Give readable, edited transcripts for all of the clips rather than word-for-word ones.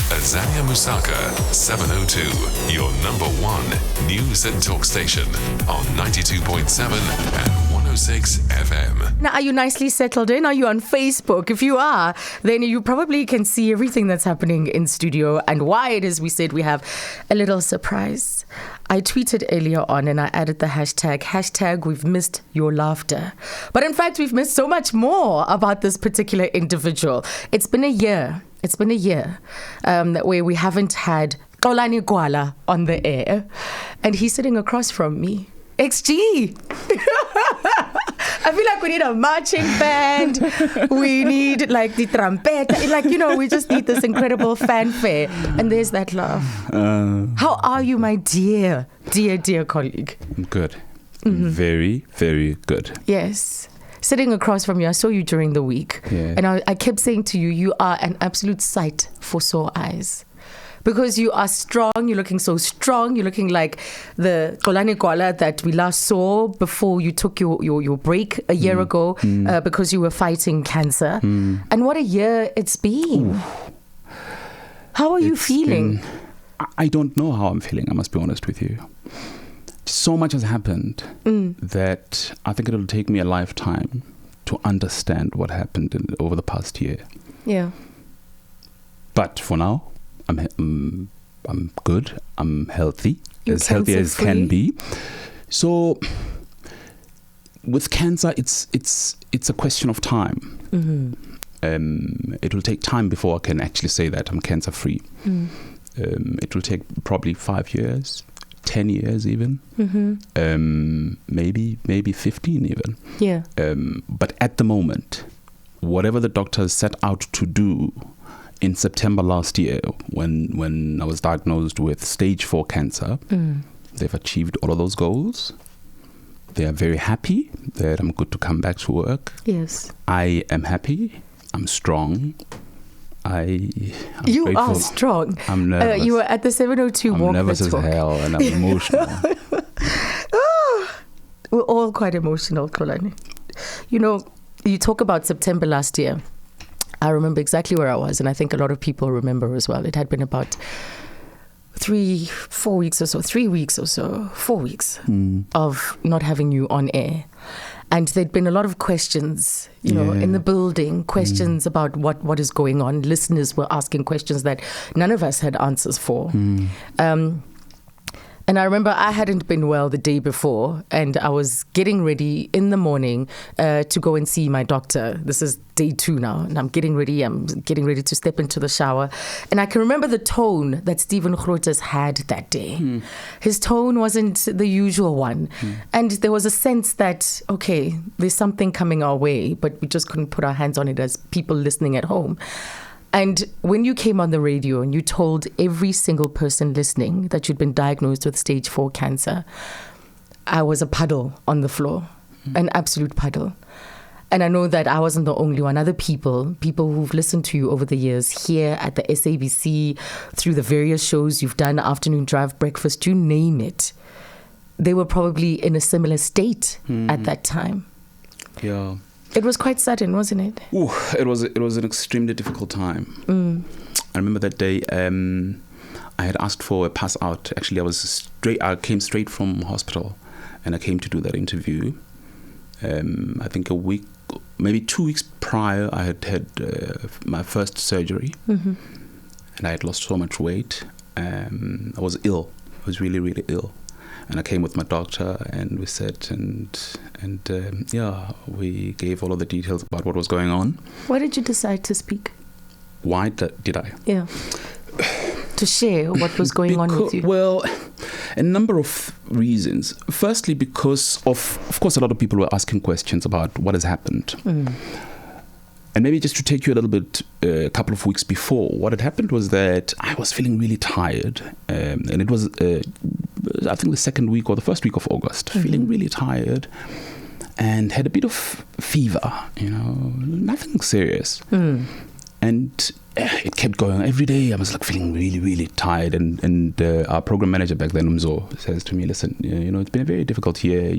Azania Mosaka, 702, your number one news and talk station on 92.7 and 106 FM. Now, are you nicely settled in? Are you on Facebook? If you are, then you probably can see everything that's happening in studio and why it is we said we have a little surprise. I tweeted earlier on and I added the hashtag we've missed your laughter. But in fact, we've missed so much more about this particular individual. It's been a year where we haven't had Xolani Gwala on the air. And he's sitting across from me. XG! I feel like we need a marching band. We need like the trumpet. We just need this incredible fanfare. And there's that laugh. How are you, my dear colleague? I'm good. Very, very good. Yes. Sitting across from you, I saw you during the week. Yeah. And I kept saying to you, you are an absolute sight for sore eyes. Because you are strong, you're looking so strong, you're looking like the Xolani Gwala that we last saw before you took your break a year ago because you were fighting cancer. And what a year it's been. Ooh. How are you feeling? I don't know how I'm feeling, I must be honest with you. So much has happened that I think it'll take me a lifetime to understand what happened over the past year. Yeah. But for now, I'm good. I'm healthy, as healthy as can be. So with cancer, it's a question of time. It will take time before I can actually say that I'm cancer free. It will take probably 5 years, 10 years even, maybe 15 even. Yeah. But at the moment, whatever the doctors set out to do in September last year, when I was diagnosed with stage 4 cancer, they've achieved all of those goals. They are very happy that I'm good to come back to work. Yes. I am happy. I'm strong. I'm you grateful. Are strong. I'm nervous. You were at the 702 walk. I'm nervous as hell and I'm emotional. We're all quite emotional, Xolani. You talk about September last year. I remember exactly where I was, and I think a lot of people remember as well. It had been about 4 weeks or so, 4 weeks of not having you on air. And there'd been a lot of questions, in the building, questions about what is going on. Listeners were asking questions that none of us had answers for. And I remember I hadn't been well the day before, and I was getting ready in the morning to go and see my doctor. This is day 2 now, and I'm getting ready to step into the shower. And I can remember the tone that Stephen Grooters had that day. His tone wasn't the usual one. And there was a sense that, okay, there's something coming our way, but we just couldn't put our hands on it as people listening at home. And when you came on the radio and you told every single person listening that you'd been diagnosed with stage 4 cancer, I was a puddle on the floor, an absolute puddle. And I know that I wasn't the only one. Other people who've listened to you over the years here at the SABC, through the various shows you've done, Afternoon Drive, Breakfast, you name it, they were probably in a similar state at that time. Yeah. It was quite sudden, wasn't it? Ooh, it was an extremely difficult time. I remember that day I had asked for a pass out. Actually, I came straight from hospital and I came to do that interview. I think a week, maybe 2 weeks prior, I had my first surgery and I had lost so much weight. I was ill. I was really, really ill. And I came with my doctor and we sat and we gave all of the details about what was going on. Why did you decide to speak? Why did I? Yeah. To share what was going on with you. Well, a number of reasons. Firstly, because of course, a lot of people were asking questions about what has happened. And maybe just to take you a little bit, a couple of weeks before, what had happened was that I was feeling really tired. And it was, I think, the second week or the first week of August, feeling really tired and had a bit of fever, nothing serious. And it kept going every day. I was like feeling really, really tired. And our program manager back then, Umzo, says to me, listen, it's been a very difficult year.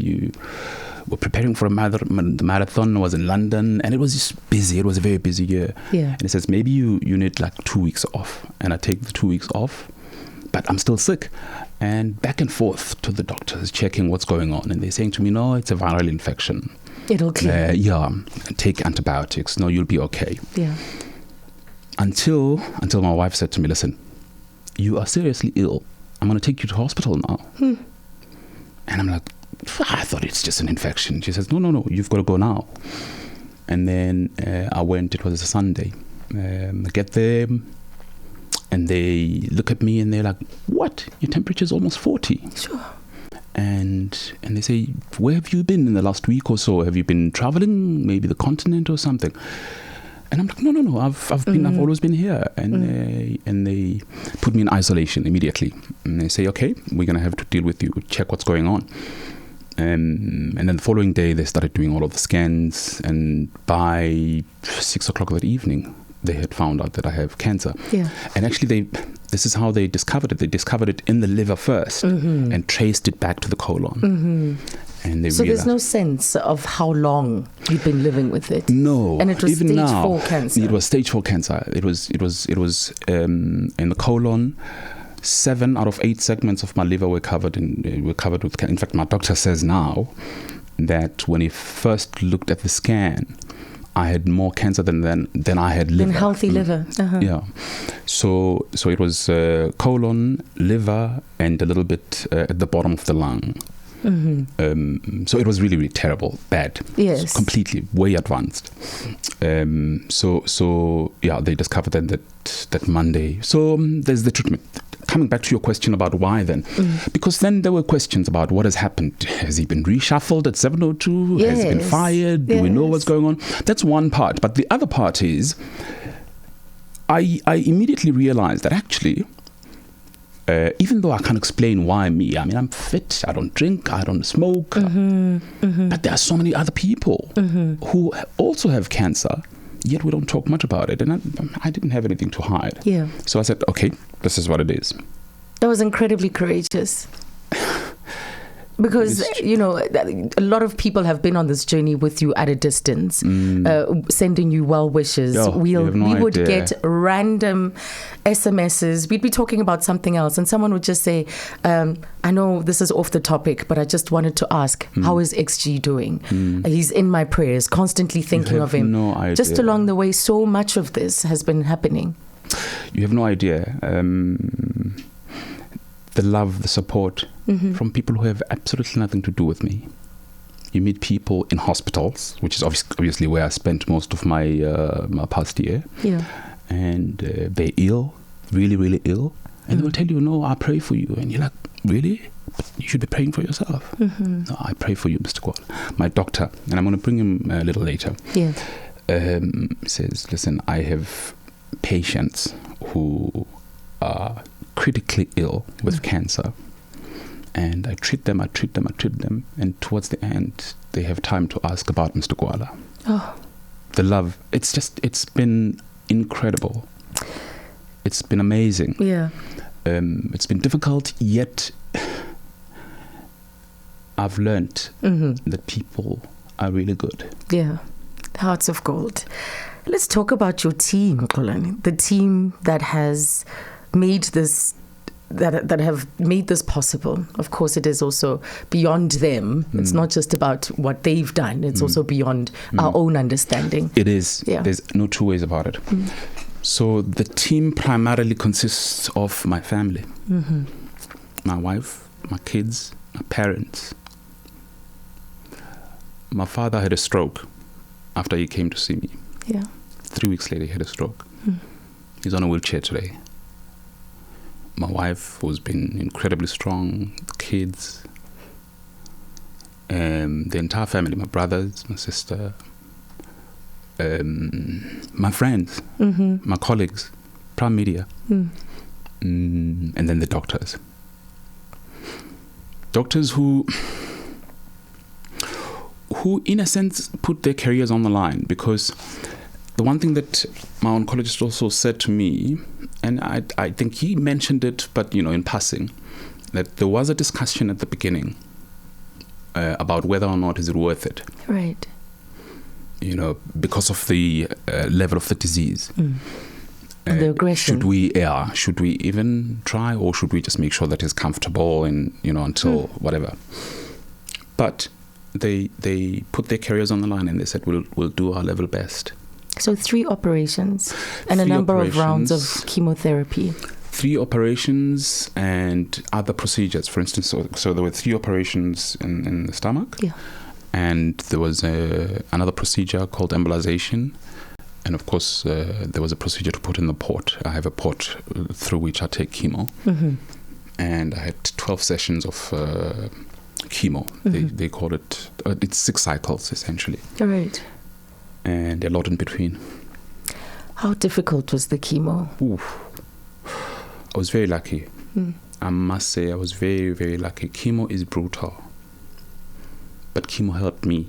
were preparing for the marathon. Was in London, and it was just busy. It was a very busy year. Yeah. And he says, maybe you need like 2 weeks off. And I take the 2 weeks off, but I'm still sick. And back and forth to the doctors, checking what's going on. And they're saying to me, no, it's a viral infection. It'll clear. Take antibiotics. No, you'll be okay. Yeah. Until my wife said to me, listen, you are seriously ill. I'm going to take you to hospital now. And I'm like, I thought it's just an infection. She says, no, you've got to go now. And then I went, it was a Sunday. I get there, and they look at me and they're like, what? Your temperature's almost 40. Sure. And they say, where have you been in the last week or so? Have you been traveling, maybe the continent or something? And I'm like, no, I've always been here. And they put me in isolation immediately. And they say, okay, we're going to have to deal with you, check what's going on. And then the following day, they started doing all of the scans. And by 6 o'clock that evening, they had found out that I have cancer. Yeah. And actually, this is how they discovered it. They discovered it in the liver first and traced it back to the colon. And they so realized, there's no sense of how long you've been living with it. No, and it was even stage now, 4 cancer. It was stage 4 cancer. It was in the colon. 7 out of 8 segments of my liver were covered with cancer. In fact, my doctor says now that when he first looked at the scan, I had more cancer than I had liver. Than healthy liver. Yeah. So it was colon, liver, and a little bit at the bottom of the lung. So it was really, really terrible, bad. Yes. Completely, way advanced. So they discovered that Monday. So there's the treatment. Coming back to your question about why then, because then there were questions about what has happened. Has he been reshuffled at 702? Yes. Has he been fired? Do we know what's going on? That's one part. But the other part is, I immediately realized that actually, even though I can't explain why me, I mean, I'm fit, I don't drink, I don't smoke, but there are so many other people who also have cancer, yet we don't talk much about it. And I didn't have anything to hide. Yeah. So I said, okay, this is what it is. That was incredibly courageous. Because, a lot of people have been on this journey with you at a distance, sending you well wishes. We would get random SMSs. We'd be talking about something else, and someone would just say, I know this is off the topic, but I just wanted to ask, how is XG doing? He's in my prayers, constantly thinking of him. No idea. Just along the way, so much of this has been happening. You have no idea. The love, the support from people who have absolutely nothing to do with me. You meet people in hospitals, which is obviously where I spent most of my past year. Yeah. And they're ill, really, really ill. And they will tell you, no, I pray for you. And you're like, really? But you should be praying for yourself. No, I pray for you, Mr. Gwala. My doctor, and I'm going to bring him a little later, says, listen, I have patients who are critically ill with cancer, and I treat them, and towards the end they have time to ask about Mr. Gwala. The love, it's been incredible. It's been amazing. It's been difficult, yet I've learned that people are really good. Hearts of gold. Let's talk about your team, Xolani. The team that has made this, that have made this possible. Of course, it is also beyond them. It's not just about what they've done. It's also beyond our own understanding. It is. There's no two ways about it. So the team primarily consists of my family, my wife, my kids, my parents. My father had a stroke after he came to see me. 3 weeks later, he had a stroke. He's on a wheelchair today. My wife, who's been incredibly strong, the kids, the entire family, my brothers, my sister, my friends, my colleagues, Prime Media, and then the doctors. Doctors who in a sense put their careers on the line, because the one thing that my oncologist also said to me, and I think he mentioned it, but in passing, that there was a discussion at the beginning about whether or not is it worth it. Right. You know, because of the level of the disease. The aggression. Should we even try, or should we just make sure that he's comfortable and, you know, until whatever? But they put their careers on the line and they said, we'll do our level best. So 3 operations and a number of rounds of chemotherapy. 3 operations and other procedures. For instance, so there were 3 operations in the stomach. Yeah. And there was another procedure called embolization. And of course, there was a procedure to put in the port. I have a port through which I take chemo. And I had 12 sessions of chemo. They call it, it's 6 cycles essentially. All right. And a lot in between. How difficult was the chemo? I was very lucky. I must say I was very, very lucky. Chemo is brutal. But chemo helped me.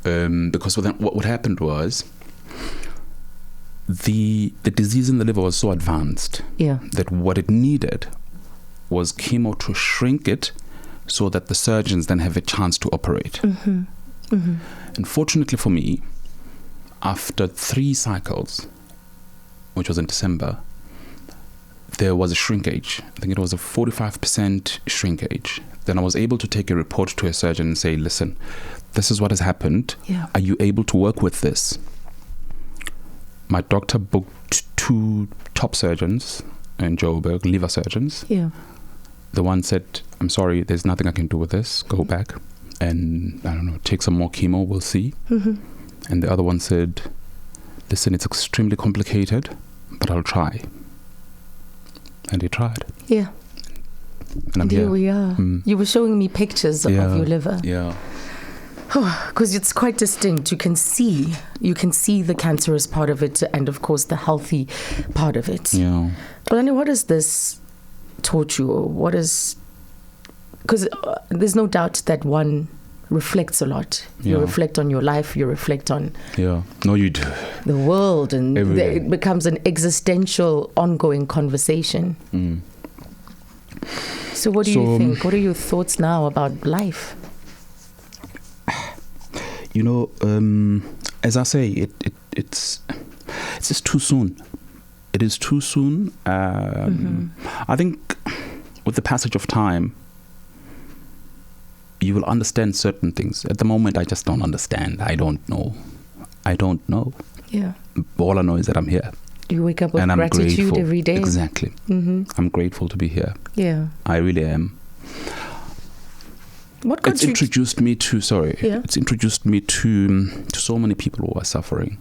Because what happened was the disease in the liver was so advanced that what it needed was chemo to shrink it so that the surgeons then have a chance to operate. And fortunately for me, after 3 cycles, which was in December, there was a shrinkage. I think it was a 45% shrinkage. Then I was able to take a report to a surgeon and say, listen, this is what has happened. Are you able to work with this? My doctor booked 2 top surgeons in Joburg, liver surgeons. The one said, I'm sorry, there's nothing I can do with this. Go back and, I don't know, take some more chemo, we'll see. And the other one said, listen, it's extremely complicated, but I'll try. And he tried. And I'm here we are. You were showing me pictures of your liver. Because it's quite distinct. You can see the cancerous part of it, and of course the healthy part of it. Xolani, what has this taught you? Or because there's no doubt that one reflects a lot. You reflect on your life, you reflect on no, you do. The world, and it becomes an existential ongoing conversation. So what do you think? What are your thoughts now about life? You know, as I say, it's just too soon. It is too soon. I think with the passage of time, you will understand certain things. At the moment, I just don't understand. I don't know. All I know is that I'm here. You wake up with gratitude grateful. Every day. Exactly. I'm grateful to be here. I really am. It's introduced me to so many people who are suffering.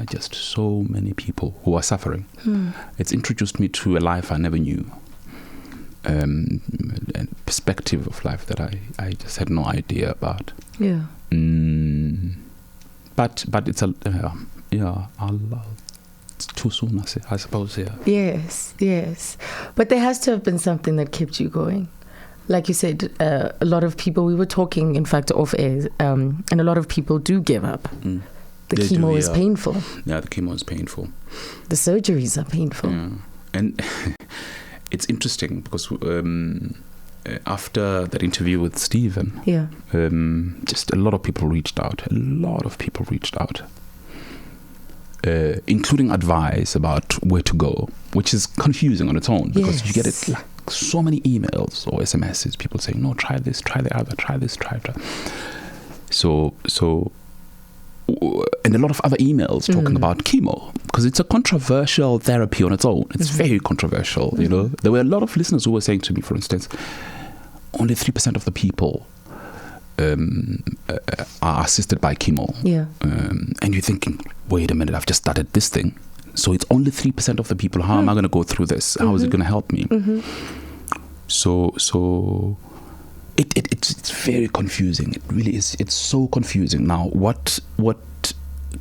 Just so many people who are suffering. It's introduced me to a life I never knew. A perspective of life that I just had no idea about. But it's it's too soon, I suppose. Yes. But there has to have been something that kept you going. Like you said, a lot of people, we were talking, in fact, off air, and a lot of people do give up. The chemo is painful. The chemo is painful. The surgeries are painful. And it's interesting because after that interview with Stephen, just a lot of people reached out. Including advice about where to go, which is confusing on its own because you get it like so many emails or SMSs, people saying, no, try this, try the other, try this, try that. So, and a lot of other emails talking about chemo, because it's a controversial therapy on its own. It's very controversial, you know. There were a lot of listeners who were saying to me, for instance, only 3% of the people are assisted by chemo. And you're thinking, wait a minute, I've just started this thing. So it's only 3% of the people. How am I going to go through this? How is it going to help me? So it's very confusing. It really is. It's so confusing. Now, what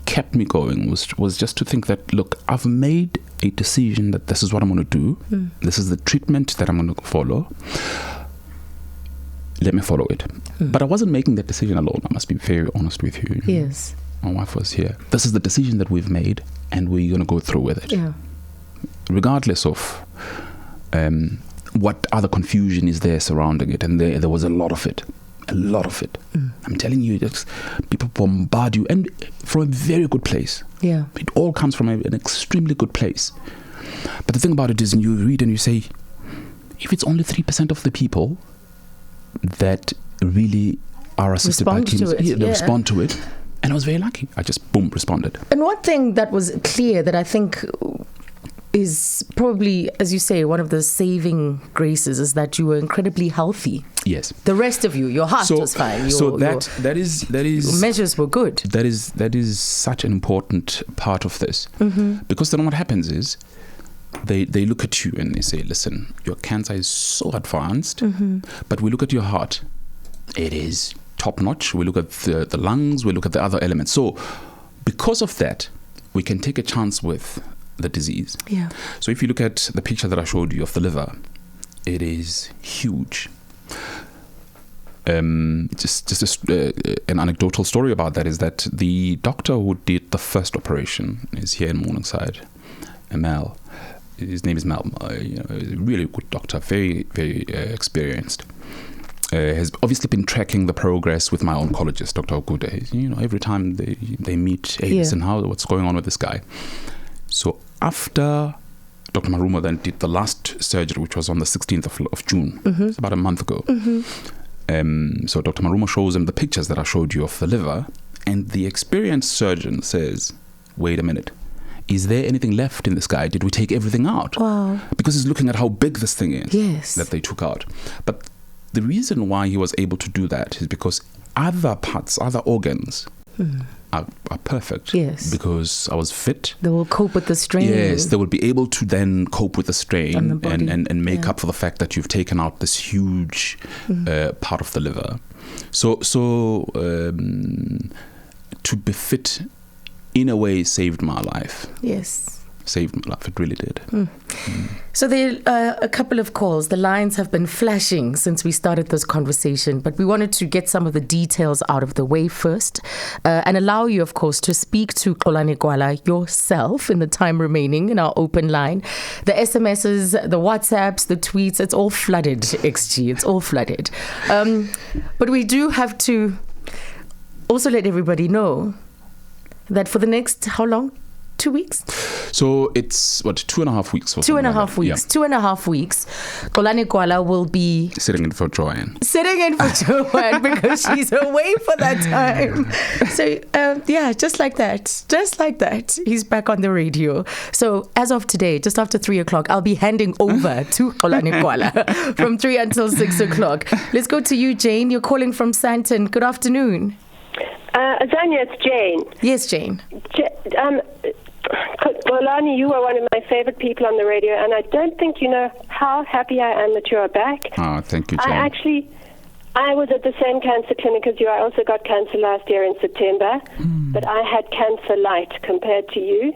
kept me going was just to think that, look, I've made a decision that this is what I'm going to do. This is the treatment that I'm going to follow. Let me follow it. But I wasn't making that decision alone. I must be very honest with you. Yes. My wife was here. This is the decision that we've made, and we're going to go through with it. Regardless of what other confusion is there surrounding it, and there was a lot of it. I'm telling you, people bombard you, and from a very good place. Yeah, it all comes from an extremely good place. But the thing about it is, you read and you say, if it's only 3% of the people that really are assisted by teams, they respond to it. And I was very lucky. I just, boom, responded. And one thing that was clear that I think is probably, as you say, one of the saving graces is that you were incredibly healthy. Yes. The rest of you, your heart was fine. That is measures were good. That is such an important part of this, because then what happens is they look at you and they say, listen, your cancer is so advanced, but we look at your heart, it is top notch. We look at the lungs, we look at the other elements. So because of that, we can take a chance with the disease. Yeah. So if you look at the picture that I showed you of the liver, it is huge. Just an anecdotal story about that is that the doctor who did the first operation is here in Morningside, Mel. His name is Mel. A really good doctor, very, very experienced. Has obviously been tracking the progress with my oncologist, Dr. Okuda. Every time they meet, hey, listen, what's going on with this guy? So after Dr. Maruma then did the last surgery, which was on the 16th of June, it's about a month ago. So Dr. Maruma shows him the pictures that I showed you of the liver, and the experienced surgeon says, wait a minute, is there anything left in this guy? Did we take everything out? Wow. Because he's looking at how big this thing is that they took out. But the reason why he was able to do that is because other parts, other organs are perfect. Yes. Because I was fit. They will cope with the strain. Yes, they will be able to then cope with the strain and make up for the fact that you've taken out this huge part of the liver. So to be fit, in a way, saved my life. Yes. Saved my life. It really did. So there are a couple of calls. The lines have been flashing since we started this conversation, but we wanted to get some of the details out of the way first and allow you, of course, to speak to Xolani Gwala yourself in the time remaining in our open line. The SMSs, the WhatsApps, the tweets, it's all flooded, XG. It's all flooded. But we do have to also let everybody know that for the next, how long? 2 weeks? So it's 2.5 weeks. 2.5 weeks. Yeah. 2.5 weeks. Xolani Gwala will be sitting in for Joanne. Because she's away for that time. So just like that. He's back on the radio. So as of today, just after 3:00, I'll be handing over to Xolani Gwala from 3 until 6:00. Let's go to you, Jane. You're calling from Sandton. Good afternoon. Azania, it's Jane. Yes, Jane. Xolani, you are one of my favorite people on the radio, and I don't think you know how happy I am that you are back. Oh, thank you, Jane. I was at the same cancer clinic as you. I also got cancer last year in September, but I had cancer light compared to you.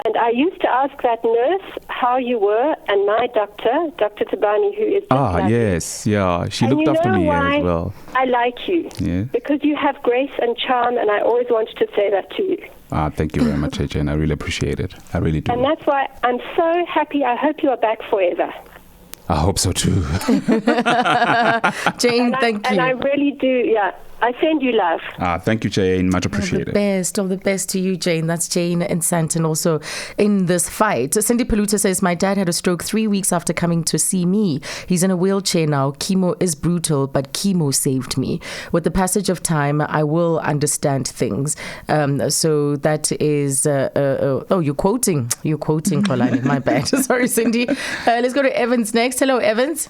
And I used to ask that nurse how you were, and my doctor, Dr. Tabani, who is yes, yeah, she looked after me as well. I like you, because you have grace and charm, and I always wanted to say that to you. Thank you very much, Jane. I really appreciate it. I really do. And that's why I'm so happy. I hope you are back forever. I hope so too. Jane, thank you. And I really do, I send you love. Thank you, Jane. Much appreciated. All the best to you, Jane. That's Jane in Sandton, also in this fight. Cindy Paluta says, my dad had a stroke 3 weeks after coming to see me. He's in a wheelchair now. Chemo is brutal, but chemo saved me. With the passage of time, I will understand things. So that is... you're quoting, Xolani. My bad. Sorry, Cindy. Let's go to Evans next. Hello, Evans.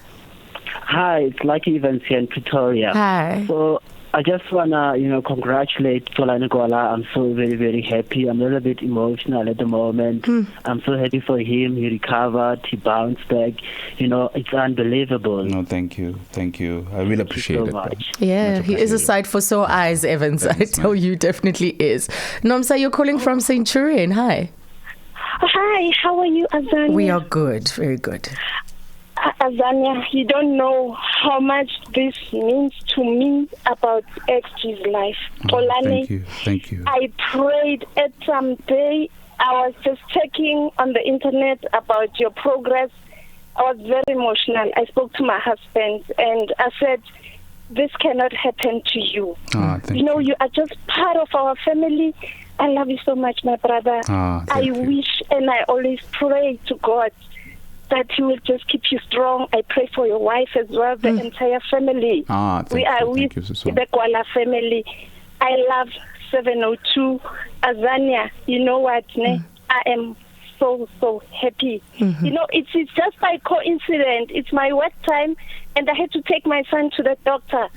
Hi, it's Lucky Evans here in Pretoria. Hi. So I just want to, congratulate Xolani Gwala. I'm so very, very happy. I'm a little bit emotional at the moment. I'm so happy for him. He recovered. He bounced back. It's unbelievable. No, thank you. Thank you. I really appreciate it. Much. Yeah, he is a sight for sore eyes, Evans. I tell you, definitely is. Nomsa, you're calling from Centurion. Hi. Hi, how are you, Azania? We are good. Very good. Azania, you don't know how much this means to me about XG's life. Xolani, thank you. I prayed at some day. I was just checking on the internet about your progress, I was very emotional. I spoke to my husband and I said, this cannot happen to you. You are just part of our family. I love you so much, my brother. I wish and I always pray to God that He will just keep you strong. I pray for your wife as well, the entire family. We are with the Gwala family. I love 702. Azania, you know what, I am so happy. It's just by coincidence. It's my work time, and I had to take my son to the doctor.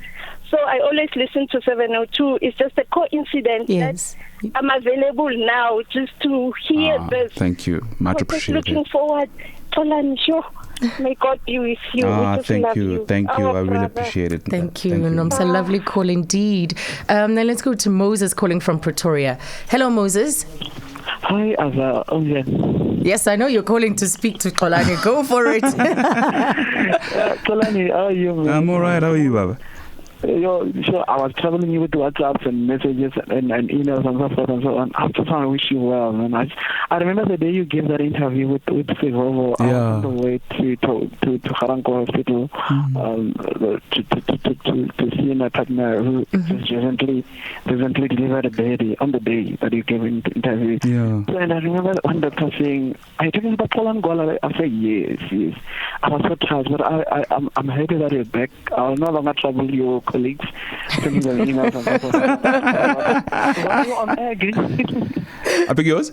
So I always listen to 702. It's just a coincidence that I'm available now just to hear this. Thank you. Much appreciated. Looking forward. Xolani, may God be with you. Thank you. Thank you. I really appreciate it. Thank you. It's a lovely call indeed. Then let's go to Moses calling from Pretoria. Hello, Moses. Hi, Ava. Yes, I know you're calling to speak to Xolani. Go for it. Xolani, how are you, man? I'm all right. How are you, Baba? So I was traveling with WhatsApps and messages and emails and so forth and so on. I just want to wish you well, man. I remember the day you gave that interview with Sivovo. I was on the way to Haranko Hospital to see my partner who just recently delivered a baby on the day that you gave an interview. So, and I remember one doctor saying, "Are you talking about Xolani Gwala?" I said, yes. I was so touched, but I'm happy that you're back. I'll no longer trouble you colleagues sending them emails and so forth. When are you on air again? I beg yours?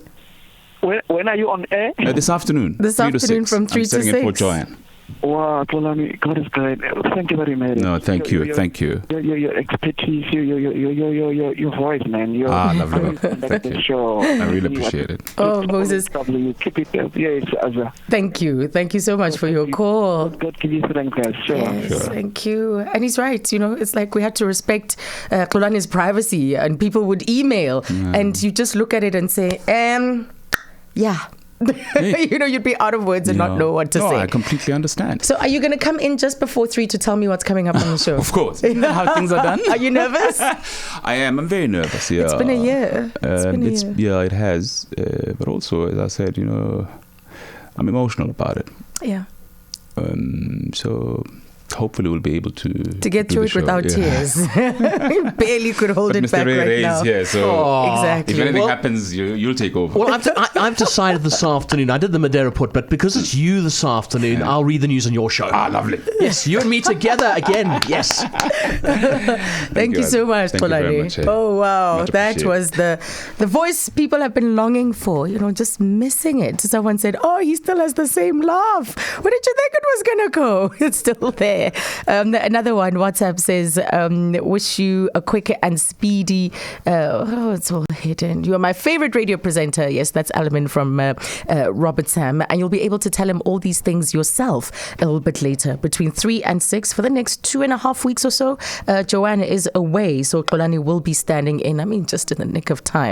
When are you on air? This afternoon. This afternoon from 3 to 6. I'm setting it for Joanne. Wow, Xolani, God is great. Thank you very much. No, thank you. Your expertise, your voice, man. Lovely. Thank you. Show. I really appreciate it. Oh, Moses. You keep it up. Yes, Thank you. Thank you so much for your call. God give you strength, guys. Yes, thank you. And he's right. It's like we had to respect Xolani's privacy, and people would email, and you just look at it and say, yeah. You'd be out of words and not know what to say. I completely understand. So are you going to come in just before 3 to tell me what's coming up on the show? Of course. You know how things are done. Are you nervous? I am. I'm very nervous, yeah. It's been a year. Yeah, it has. But also, as I said, I'm emotional about it. Yeah. So hopefully we'll be able to get through it without tears. You barely could hold it Mr. back Ray right Ray's now. here, so exactly. if anything happens, you'll take over. Well, I've decided this afternoon. I did the Madeira report, but because it's you this afternoon, I'll read the news on your show. Lovely. Yes, you and me together again. Yes. Thank you so much, Xolani. Oh wow, that was the voice people have been longing for. Just missing it. Someone said, "Oh, he still has the same laugh. Where did you think it was gonna go? It's still there." Another one, WhatsApp says, wish you a quick and speedy, it's all hidden. You are my favorite radio presenter. Yes, that's Alamin from Robert Sam. And you'll be able to tell him all these things yourself a little bit later, between 3 and 6 for the next 2.5 weeks or so. Joanne is away, so Xolani will be standing in, just in the nick of time.